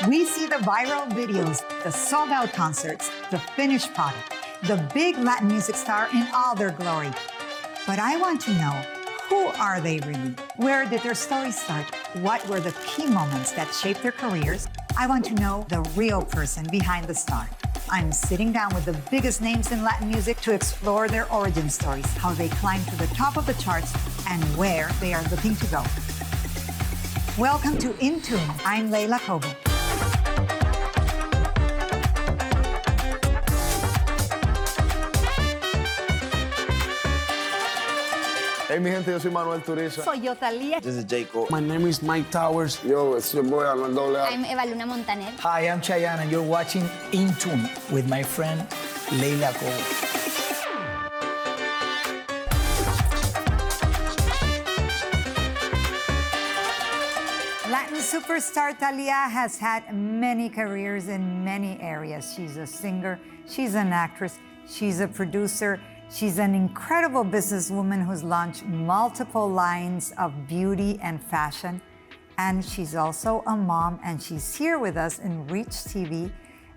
We see the viral videos, the sold-out concerts, the finished product, the big Latin music star in all their glory. But I want to know, who are they really? Where did their story start? What were the key moments that shaped their careers? I want to know the real person behind the star. I'm sitting down with the biggest names in Latin music to explore their origin stories, how they climbed to the top of the charts, and where they are looking to go. Welcome to In Tune. I'm Leila Cobo. Hey, mi gente, yo soy Manuel Turizo. Soy yo, Thalía. This is Jacob. My name is Mike Towers. Yo, it's your boy, Armando Leal. I'm Eva Luna Montaner. Hi, I'm Chayanne, and you're watching In Tune with my friend Leila Cobo. Latin superstar Thalía has had many careers in many areas. She's a singer, she's an actress, she's a producer, she's an incredible businesswoman who's launched multiple lines of beauty and fashion. And she's also a mom, and she's here with us in Reach TV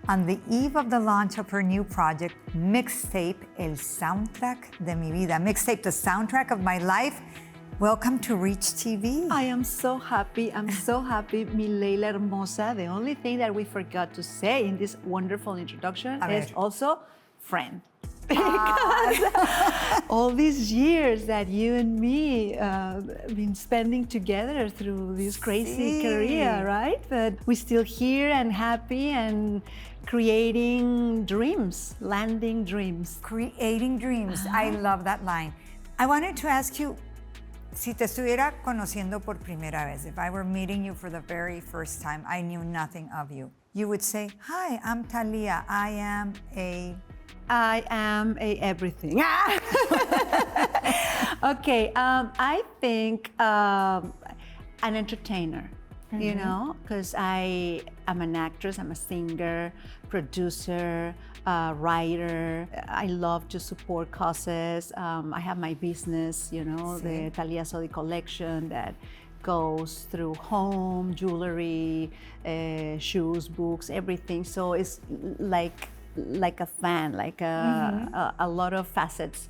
on the eve of the launch of her new project, Mixtape, El Soundtrack de Mi Vida. Mixtape, the soundtrack of my life. Welcome to Reach TV. I am so happy. I'm so happy, mi Leila Hermosa. The only thing that we forgot to say in this wonderful introduction is also friend. Because all these years that you and me been spending together through this crazy career, right? But we're still here and happy and creating dreams, landing dreams. Creating dreams. I love that line. I wanted to ask you, si te estuviera conociendo por primera vez, if I were meeting you for the very first time, I knew nothing of you, you would say, hi, I'm Thalía. I am a everything. Okay, I think an entertainer, you know, because I am an actress, I'm a singer, producer, writer. I love to support causes. I have my business, you know, the Thalía Sodi collection that goes through home, jewelry, shoes, books, everything. So it's like a fan, like a lot of facets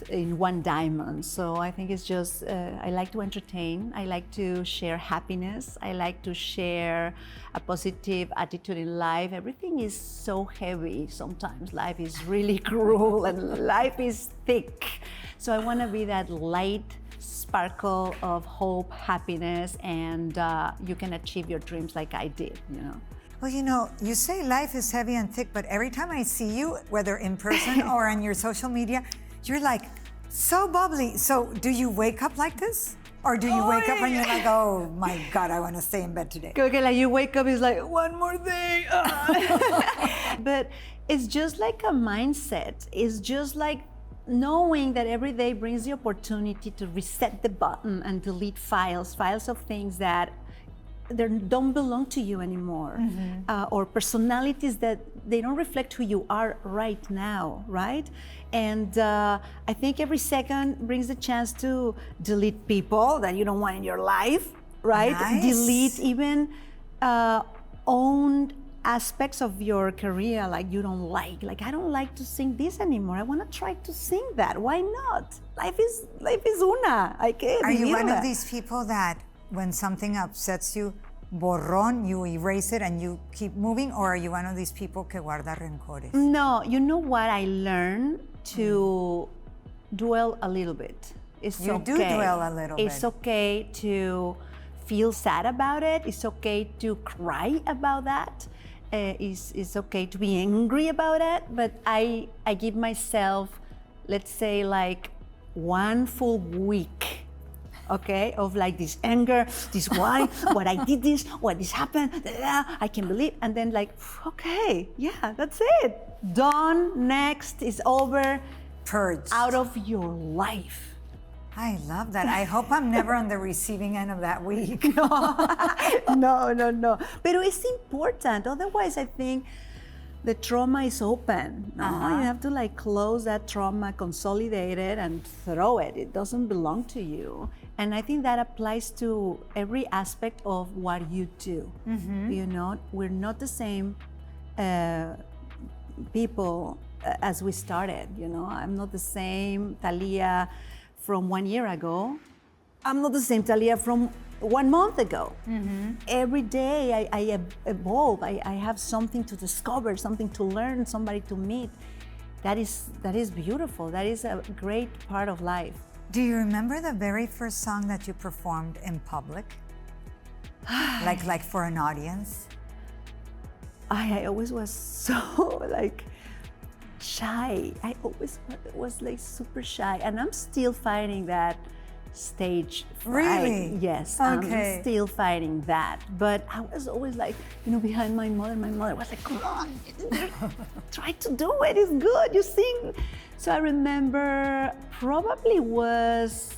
in one diamond. So I think it's just, I like to entertain, I like to share happiness, I like to share a positive attitude in life. Everything is so heavy sometimes. Life is really cruel and life is thick. So I want to be that light sparkle of hope, happiness, and you can achieve your dreams like I did, you know. Well, you know, you say life is heavy and thick, but every time I see you, whether in person or on your social media, you're like so bubbly. So do you wake up like this? Or do you wake up and you're like, oh my God, I want to stay in bed today? Okay, like you wake up, it's like, one more thing. But it's just like a mindset. It's just like knowing that every day brings the opportunity to reset the button and delete files of things that they don't belong to you anymore, or personalities that they don't reflect who you are right now, right? And I think every second brings the chance to delete people that you don't want in your life, right? Nice. Delete even owned aspects of your career like you don't like I don't like to sing this anymore. I want to try to sing that. Why not? Life is una. Are you one of these people that when something upsets you, borrón, you erase it and you keep moving, or are you one of these people que guarda rencores? No, you know what? I learned to dwell a little bit. It's You okay. do dwell a little bit. It's okay to feel sad about it. It's okay to cry about that. It's okay to be angry about it. But I give myself, let's say, like 1 full week, okay, of like this anger, this why, what I did this, what this happened, I can't believe, and then like, okay, yeah, that's it. Done, next, is over. Purged. Out of your life. I love that. I hope I'm never on the receiving end of that week. No. Pero it's important. Otherwise, I think the trauma is open. No, you have to like close that trauma, consolidate it, and throw it. It doesn't belong to you. And I think that applies to every aspect of what you do. You know, we're not the same people as we started. You know, I'm not the same Thalía from 1 year ago. I'm not the same Thalía from 1 month ago. Every day I evolve. I have something to discover, something to learn, somebody to meet. That is beautiful. That is a great part of life. Do you remember the very first song that you performed in public? like for an audience? I always was so like shy. I always was like super shy, and I'm still fighting that stage fright. Really? Yes, Okay. I'm still fighting that. But I was always like, you know, behind my mother. My mother was like, come on, try to do it. It's good. You sing. So I remember probably was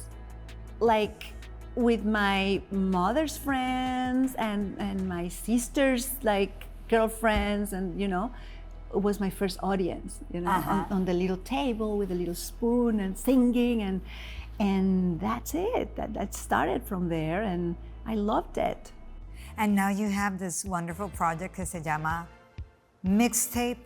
like with my mother's friends and my sister's like girlfriends, and you know, it was my first audience, you know, on the little table with a little spoon and singing, and that's it. That started from there, and I loved it. And now you have this wonderful project que se llama Mixtape,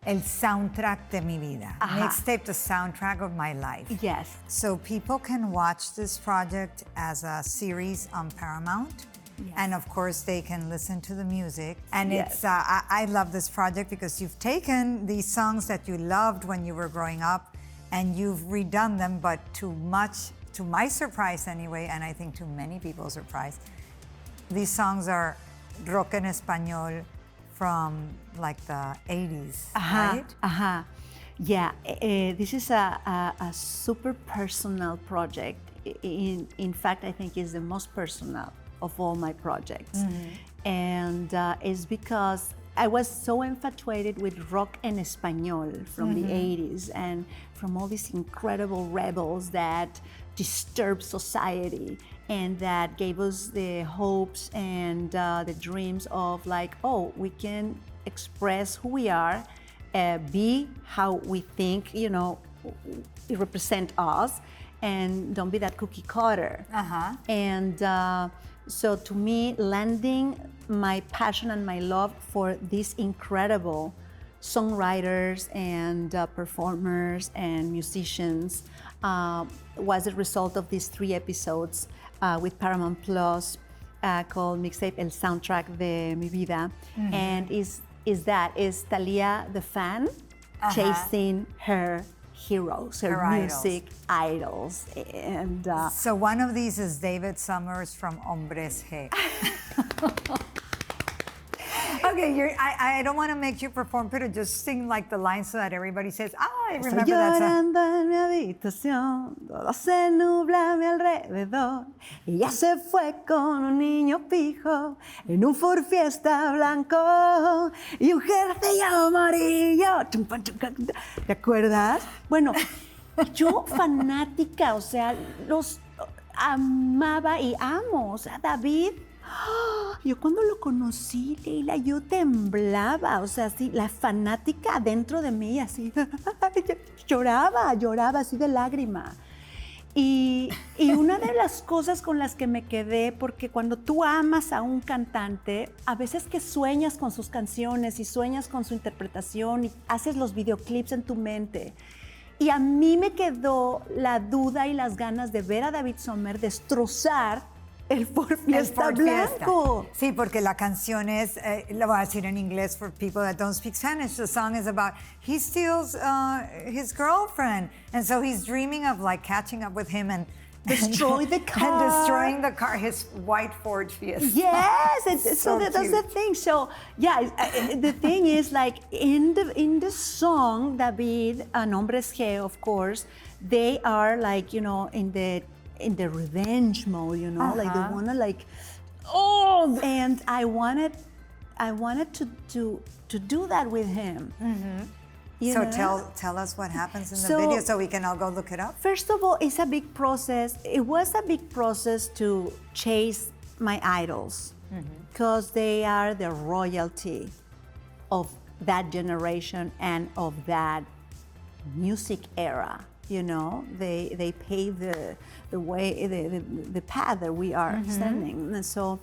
el soundtrack de mi vida. Mixtape, the soundtrack of my life. Yes. So people can watch this project as a series on Paramount. Yes. And of course, they can listen to the music. And Yes. it's I love this project because you've taken these songs that you loved when you were growing up and you've redone them, but to my surprise anyway, and I think to many people's surprise, these songs are rock en español from like the 80s, right? Yeah, this is a super personal project. In fact, I think it's the most personal of all my projects. And it's because I was so infatuated with rock en español from the 80s and from all these incredible rebels that disturbed society and that gave us the hopes and the dreams of like, oh, we can express who we are, be how we think, you know, it represent us, and don't be that cookie cutter. And so to me, landing my passion and my love for these incredible songwriters and performers and musicians was a result of these 3 episodes with Paramount Plus called Mixtape, el soundtrack de mi vida. And is Thalía the fan chasing her heroes, her music idols. And so one of these is David Summers from Hombres G. Okay, I don't want to make you perform, pero just sing like the line so that everybody says, I remember that song. Llorando en mi habitación, todo se nubla a mi alrededor. Ella se fue con un niño pijo en un Ford Fiesta blanco y un jersey amarillo. ¿Te acuerdas? Bueno, yo fanática, o sea, los amaba y amo. O sea, David, yo cuando lo conocí, Leila, yo temblaba, o sea, así, la fanática dentro de mí, así, lloraba así de lágrima. Y una de las cosas con las que me quedé, porque cuando tú amas a un cantante, a veces que sueñas con sus canciones y sueñas con su interpretación y haces los videoclips en tu mente. Y a mí me quedó la duda y las ganas de ver a David Sommer destrozar el Ford Fiesta blanco. Sí, porque la canción es, lo voy a decir en inglés for people that don't speak Spanish. The song is about, he steals his girlfriend. And so he's dreaming of like catching up with him and destroy the car. And destroying the car, his white Ford Fiesta. Yes, so that's the thing. So yeah, the thing is like in the song, David and Hombres G, of course, they are like, you know, in the revenge mode, you know, like they wanna like, oh, and I wanted to do that with him. So tell us what happens in the video so we can all go look it up. First of all, it's a big process. It was a big process to chase my idols because they are the royalty of that generation and of that music era. You know, they paved the way, the path that we are standing. And so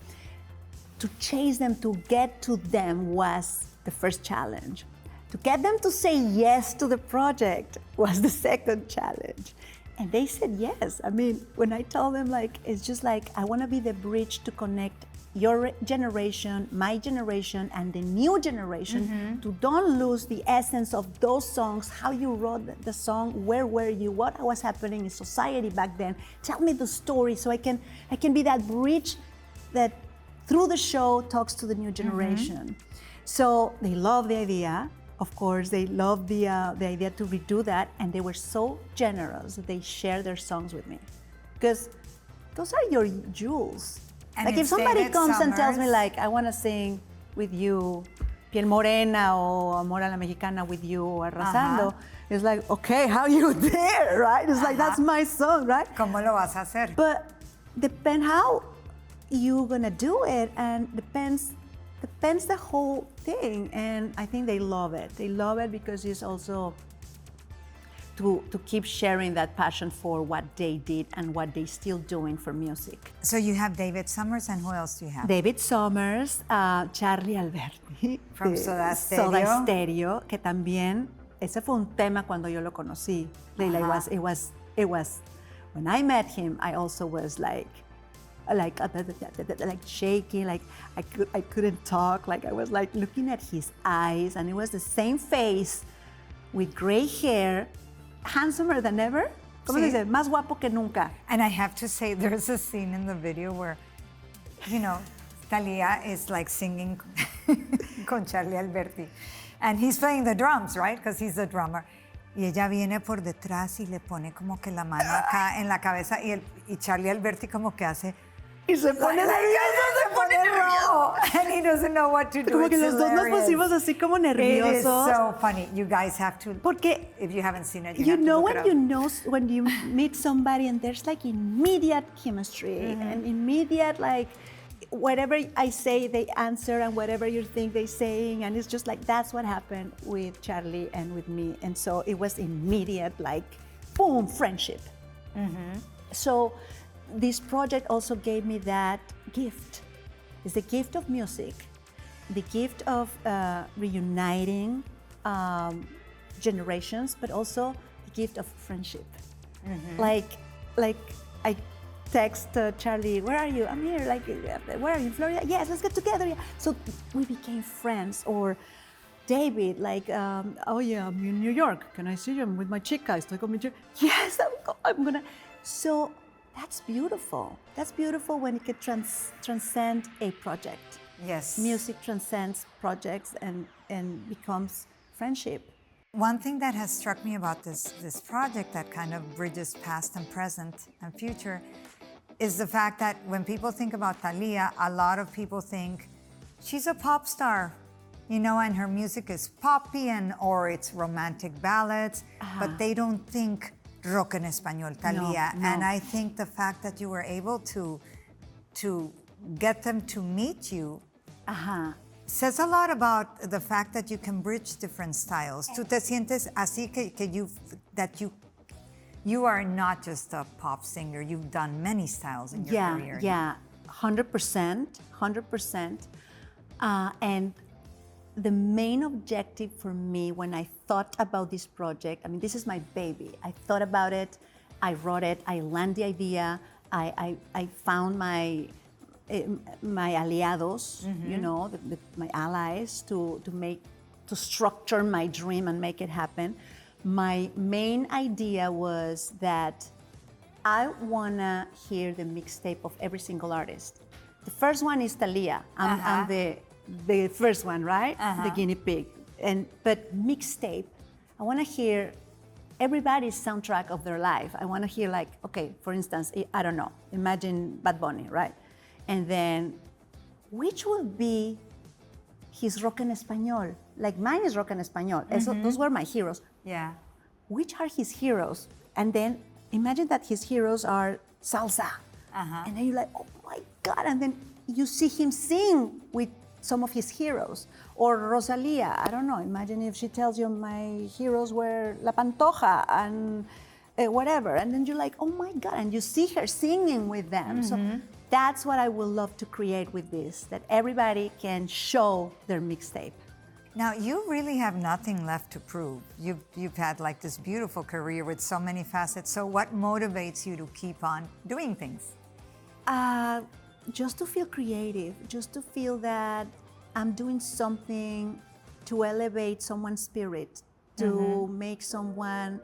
to chase them, to get to them was the first challenge. To get them to say yes to the project was the second challenge. And they said yes. I mean, when I told them, like, it's just like, I want to be the bridge to connect your generation, my generation, and the new generation to don't lose the essence of those songs, how you wrote the song, where were you, what was happening in society back then. Tell me the story so I can be that bridge that through the show talks to the new generation. So they love the idea. Of course, they loved the idea to redo that, and they were so generous that they shared their songs with me. Because those are your jewels. And like if it's somebody David comes and tells me Summers. like, I want to sing with you Piel Morena o Amor a la Mexicana with you, Arrasando, it's like, okay, how you there, right? It's like, that's my song, right? ¿Cómo lo vas a hacer? But depend how you're gonna do it, and depends the whole thing. And I think they love it. They love it because it's also to keep sharing that passion for what they did and what they still doing for music. So you have David Summers, and who else do you have? David Summers, Charlie Alberti From de Soda Stereo. Soda Stereo, que también ese fue un tema cuando yo lo conocí. Leila, it was when I met him, I also was like shaking, like I couldn't talk, like I was like looking at his eyes, and it was the same face with gray hair, handsomer than ever. ¿Cómo se dice? Más guapo que nunca. And I have to say, there's a scene in the video where, you know, Thalía is like singing con Charlie Alberti. And he's playing the drums, right? Because he's the drummer. Y ella viene por detrás y le pone como que la mano acá en la cabeza, y Charlie Alberti como que hace... Y se pone nervioso, se pone rojo. And he doesn't know what to do. Como que It's los dos nos hilarious. pusimos así como It is nerviosos. so funny. You guys have to, Porque if you haven't seen it, you have to know look when it up. you know when you meet somebody and there's like immediate chemistry and immediate like whatever I say they answer, and whatever you think they're saying, and it's just like that's what happened with Charlie and with me. And so it was immediate, like boom, friendship. So this project also gave me that gift. It's the gift of music, the gift of reuniting generations, but also the gift of friendship. Like I text Charlie, where are you? I'm here. Like, where are you? In Florida? Yes, let's get together. Yeah. So we became friends. Or David, like, oh yeah, I'm in New York. Can I see you? I'm with my chica. Estoy con mi chica. Yes, I'm gonna. So that's beautiful. That's beautiful when it can transcend a project. Yes. Music transcends projects and becomes friendship. One thing that has struck me about this project that kind of bridges past and present and future is the fact that when people think about Thalía, a lot of people think she's a pop star, you know, and her music is poppy or it's romantic ballads, but they don't think rock en español, Thalía. No. And I think the fact that you were able to get them to meet you says a lot about the fact that you can bridge different styles. Tú te sientes así that you are not just a pop singer. You've done many styles in your career. Yeah, 100%. And the main objective for me when I thought about this project, I mean, this is my baby. I thought about it, I wrote it, I landed the idea, I found my aliados, you know, my allies to structure my dream and make it happen. My main idea was that I wanna hear the mixtape of every single artist. The first one is Thalía. I'm the first one, right? The guinea pig. But mixtape, I wanna hear everybody's soundtrack of their life. I wanna hear like, okay, for instance, I don't know, imagine Bad Bunny, right? And then, which will be his rock en español? Like mine is rock en español. Those were my heroes. Yeah. Which are his heroes? And then imagine that his heroes are salsa. And then you're like, oh my God. And then you see him sing with some of his heroes. Or Rosalia, I don't know, imagine if she tells you my heroes were La Pantoja and whatever. And then you're like, oh my God, and you see her singing with them. So that's what I would love to create with this, that everybody can show their mixtape. Now, you really have nothing left to prove. You've had like this beautiful career with so many facets. So what motivates you to keep on doing things? Just to feel creative, just to feel that I'm doing something to elevate someone's spirit, to make someone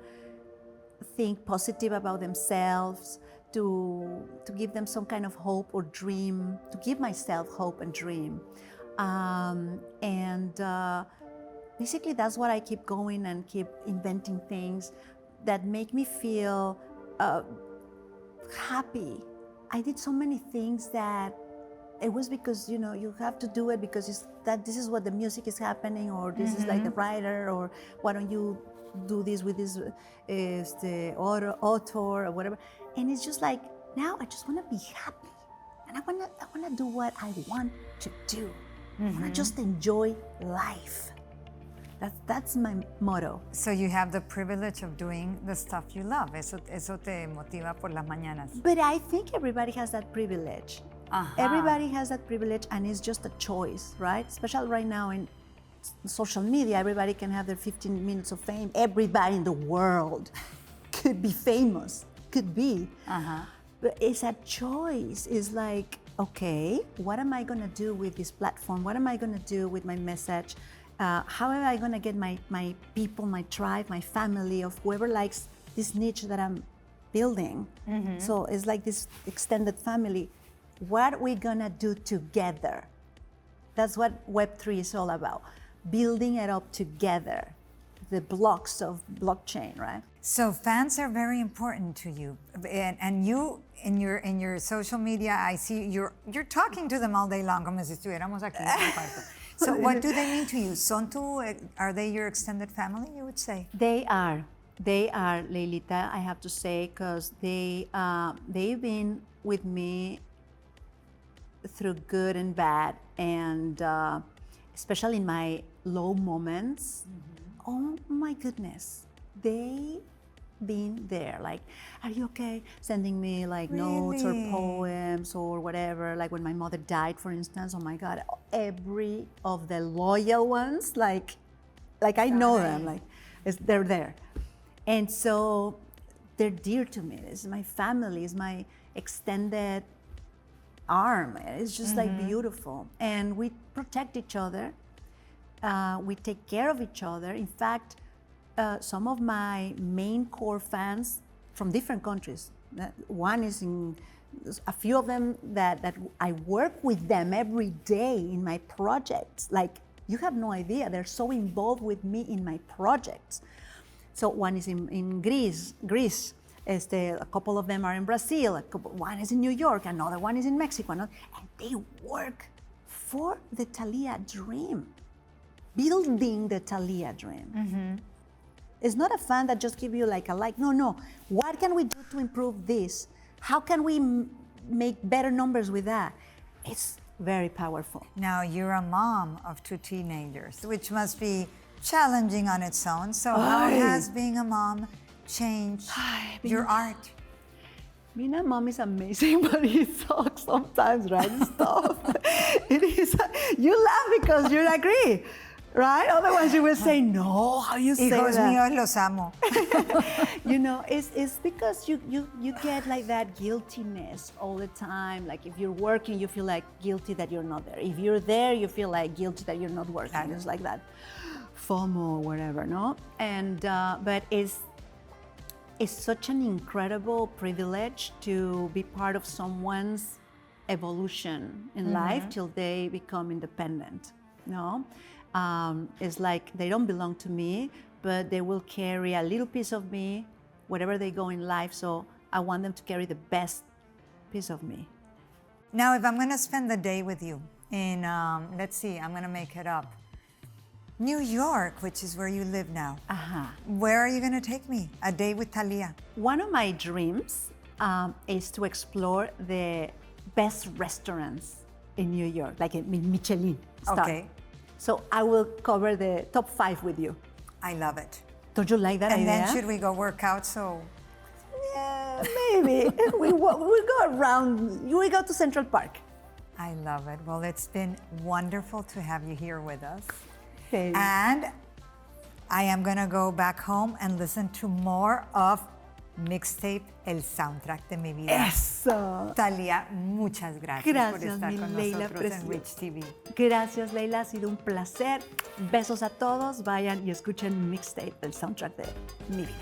think positive about themselves, to give them some kind of hope or dream, to give myself hope and dream. Basically that's what I keep going and keep inventing things that make me feel happy. I did so many things that it was because, you know, you have to do it because this is what the music is happening, or this is like the writer, or why don't you do this with this the author or whatever. And it's just like, now I just want to be happy. And I want to do what I want to do. I want to just enjoy life. That's my motto. So you have the privilege of doing the stuff you love. Eso te motiva por las mañanas. But I think everybody has that privilege. Everybody has that privilege, and it's just a choice, right? Especially right now in social media, everybody can have their 15 minutes of fame. Everybody in the world could be famous, could be. But it's a choice. It's like, okay, what am I gonna do with this platform? What am I gonna do with my message? How am I gonna get my people, my tribe, my family, of whoever likes this niche that I'm building? So it's like this extended family. What are we gonna do together? That's what Web3 is all about. Building it up together, the blocks of blockchain, right? So fans are very important to you, and you in your social media, I see you're talking to them all day long, como si estuviéramos aquí en el cuarto. So what do they mean to you? Are they your extended family, you would say? They are, Leilita, I have to say, because they've been with me through good and bad, and especially in my low moments. Oh my goodness, they been there, like, are you okay? Sending me like notes or poems or whatever. Like when my mother died, for instance, oh my God, every of the loyal ones, like I know them, like they're there. And so they're dear to me. It's my family, it's my extended arm. It's just like beautiful. And we protect each other. We take care of each other. In fact, some of my main core fans from different countries. One is a few of them that I work with them every day in my projects. Like, you have no idea. They're so involved with me in my projects. So one is in Greece. A couple of them are in Brazil. One is in New York. Another one is in Mexico. And they work for the Thalía dream, building the Thalía dream. It's not a fan that just give you like a like. No. What can we do to improve this? How can we make better numbers with that? It's very powerful. Now, you're a mom of 2 teenagers, which must be challenging on its own. So how has being a mom changed your art? Being a mom is amazing, but it sucks sometimes, right? Stuff. It is. You laugh because you agree, right? Otherwise, you will say, no, how you say Hijos that? míos, los amo. You know, it's because you get like that guiltiness all the time. Like if you're working, you feel like guilty that you're not there. If you're there, you feel like guilty that you're not working. It's like that FOMO or whatever, no? And but it's such an incredible privilege to be part of someone's evolution in life till they become independent, no? It's like they don't belong to me, but they will carry a little piece of me wherever they go in life. So I want them to carry the best piece of me. Now, if I'm gonna spend the day with you in, let's see, I'm gonna make it up, New York, which is where you live now. Where are you gonna take me? A day with Thalía. One of my dreams is to explore the best restaurants in New York, like a Michelin star. Okay. So I will cover the top 5 with you. I love it. Don't you like that And idea? then should we go work out? So Yeah, maybe. we go around, we go to Central Park. I love it. Well, it's been wonderful to have you here with us. Okay. And I am going to go back home and listen to more of Mixtape, el soundtrack de mi vida. Eso. Thalía, muchas gracias por Gracias, estar mi con Leila nosotros en preciosa. Rich TV. Gracias, Leila. Ha sido un placer. Besos a todos. Vayan y escuchen Mixtape, el soundtrack de mi vida.